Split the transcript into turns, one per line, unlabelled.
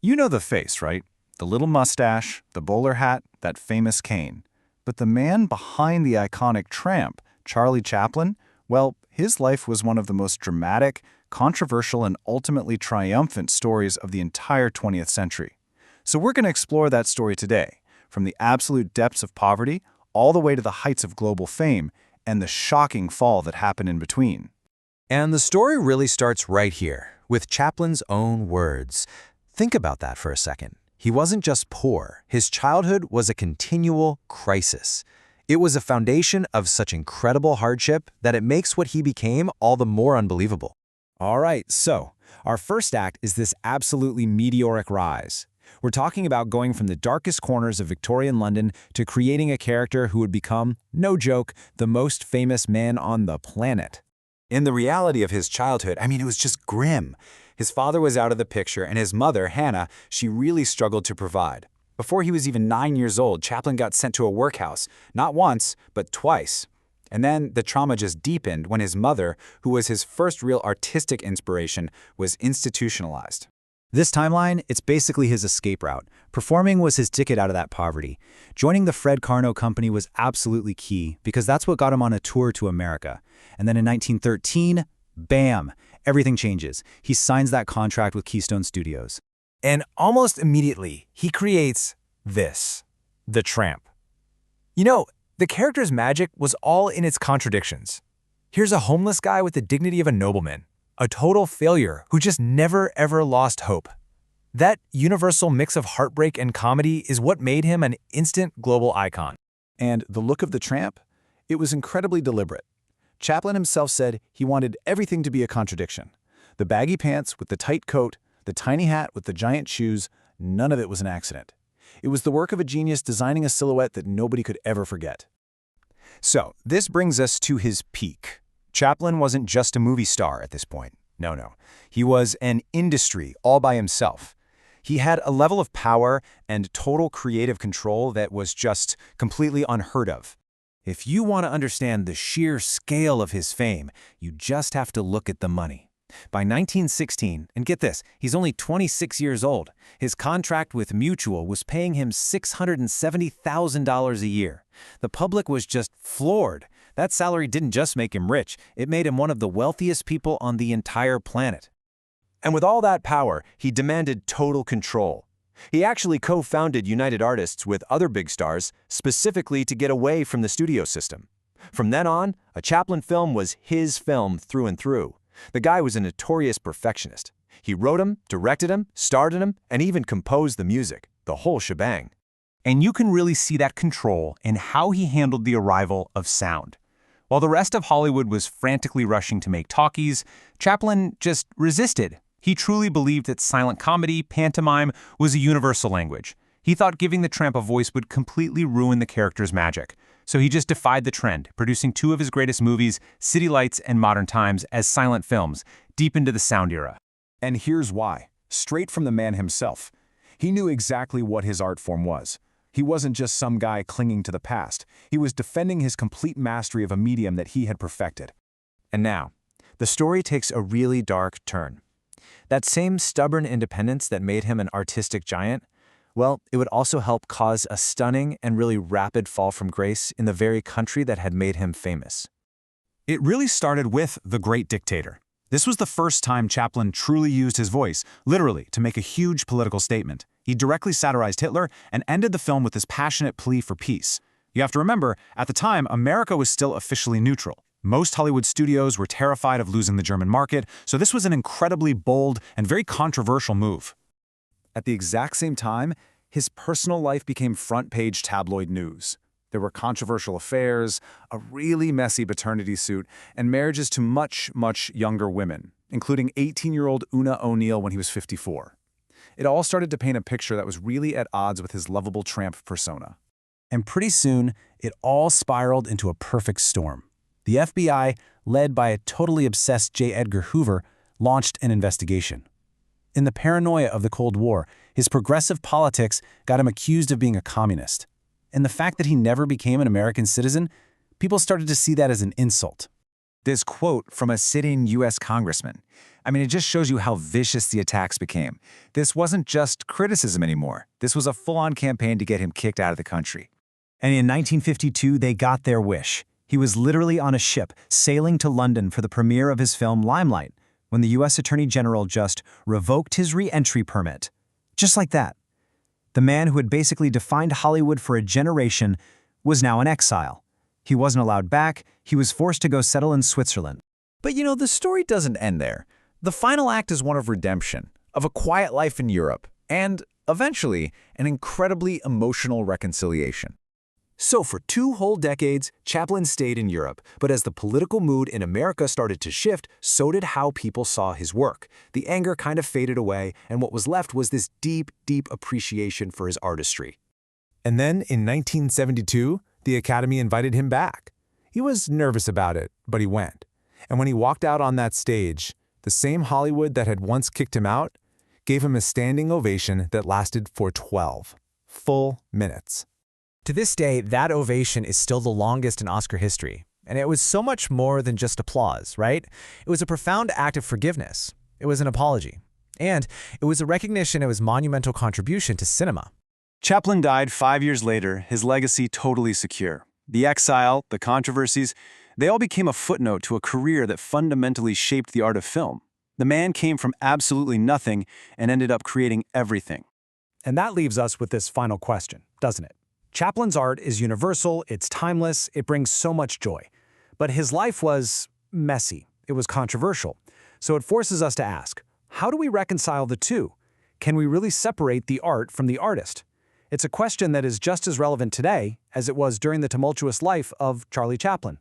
You know the face, right? The little mustache, the bowler hat, that famous cane. But the man behind the iconic Tramp, Charlie Chaplin, well, his life was one of the most dramatic, controversial, and ultimately triumphant stories of the entire 20th century. So we're going to explore that story today, from the absolute depths of poverty all the way to the heights of global fame and the shocking fall that happened in between.
And the story really starts right here, with Chaplin's own words. Think about that for a second. He wasn't just poor. His childhood was a continual crisis. It was a foundation of such incredible hardship that it makes what he became all the more unbelievable.
All right, so our first act is this absolutely meteoric rise. We're talking about going from the darkest corners of Victorian London to creating a character who would become, no joke, the most famous man on the planet.
In the reality of his childhood, it was just grim. His father was out of the picture, and his mother, Hannah, she really struggled to provide. Before he was even 9 years old, Chaplin got sent to a workhouse, not once, but twice. And then the trauma just deepened when his mother, who was his first real artistic inspiration, was institutionalized.
This timeline, it's basically his escape route. Performing was his ticket out of that poverty. Joining the Fred Carnot Company was absolutely key because that's what got him on a tour to America. And then in 1913, bam, everything changes. He signs that contract with Keystone Studios.
And almost immediately, he creates this, the Tramp. You know, the character's magic was all in its contradictions. Here's a homeless guy with the dignity of a nobleman, a total failure who just never ever lost hope. That universal mix of heartbreak and comedy is what made him an instant global icon.
And the look of the Tramp? It was incredibly deliberate. Chaplin himself said he wanted everything to be a contradiction. The baggy pants with the tight coat, the tiny hat with the giant shoes, none of it was an accident. It was the work of a genius designing a silhouette that nobody could ever forget.
So, this brings us to his peak. Chaplin wasn't just a movie star at this point. No. He was an industry all by himself. He had a level of power and total creative control that was just completely unheard of. If you want to understand the sheer scale of his fame, you just have to look at the money. By 1916, and get this, he's only 26 years old, his contract with Mutual was paying him $670,000 a year. The public was just floored. That salary didn't just make him rich, it made him one of the wealthiest people on the entire planet. And with all that power, he demanded total control. He actually co-founded United Artists with other big stars, specifically to get away from the studio system. From then on, a Chaplin film was his film through and through. The guy was a notorious perfectionist. He wrote them, directed them, starred in them, and even composed the music, the whole shebang.
And you can really see that control in how he handled the arrival of sound. While the rest of Hollywood was frantically rushing to make talkies, Chaplin just resisted. He truly believed that silent comedy, pantomime, was a universal language. He thought giving the Tramp a voice would completely ruin the character's magic. So he just defied the trend, producing two of his greatest movies, City Lights and Modern Times, as silent films, deep into the sound era.
And here's why. Straight from the man himself. He knew exactly what his art form was. He wasn't just some guy clinging to the past. He was defending his complete mastery of a medium that he had perfected.
And now, the story takes a really dark turn. That same stubborn independence that made him an artistic giant, well, it would also help cause a stunning and really rapid fall from grace in the very country that had made him famous.
It really started with The Great Dictator. This was the first time Chaplin truly used his voice, literally, to make a huge political statement. He directly satirized Hitler and ended the film with his passionate plea for peace. You have to remember, at the time, America was still officially neutral. Most Hollywood studios were terrified of losing the German market, so this was an incredibly bold and very controversial move.
At the exact same time, his personal life became front-page tabloid news. There were controversial affairs, a really messy paternity suit, and marriages to much, much younger women, including 18-year-old Una O'Neill when he was 54. It all started to paint a picture that was really at odds with his lovable Tramp persona.
And pretty soon, it all spiraled into a perfect storm. The FBI, led by a totally obsessed J. Edgar Hoover, launched an investigation. In the paranoia of the Cold War, his progressive politics got him accused of being a communist. And the fact that he never became an American citizen, people started to see that as an insult.
This quote from a sitting U.S. congressman. I mean, it just shows you how vicious the attacks became. This wasn't just criticism anymore. This was a full-on campaign to get him kicked out of the country. And in 1952, they got their wish. He was literally on a ship sailing to London for the premiere of his film Limelight, when the U.S. Attorney General just revoked his re-entry permit. Just like that. The man who had basically defined Hollywood for a generation was now in exile. He wasn't allowed back. He was forced to go settle in Switzerland.
But the story doesn't end there. The final act is one of redemption, of a quiet life in Europe, and, eventually, an incredibly emotional reconciliation.
So for 2 whole decades, Chaplin stayed in Europe, but as the political mood in America started to shift, so did how people saw his work. The anger kind of faded away, and what was left was this deep, deep appreciation for his artistry. And then, in 1972, the Academy invited him back. He was nervous about it, but he went. And when he walked out on that stage, the same Hollywood that had once kicked him out gave him a standing ovation that lasted for 12 full minutes. To this day, that ovation is still the longest in Oscar history. And it was so much more than just applause, right? It was a profound act of forgiveness. It was an apology. And it was a recognition of his monumental contribution to cinema.
Chaplin died 5 years later, his legacy totally secure. The exile, the controversies, they all became a footnote to a career that fundamentally shaped the art of film. The man came from absolutely nothing and ended up creating everything.
And that leaves us with this final question, doesn't it? Chaplin's art is universal, it's timeless, it brings so much joy. But his life was messy, it was controversial. So it forces us to ask, how do we reconcile the two? Can we really separate the art from the artist? It's a question that is just as relevant today as it was during the tumultuous life of Charlie Chaplin.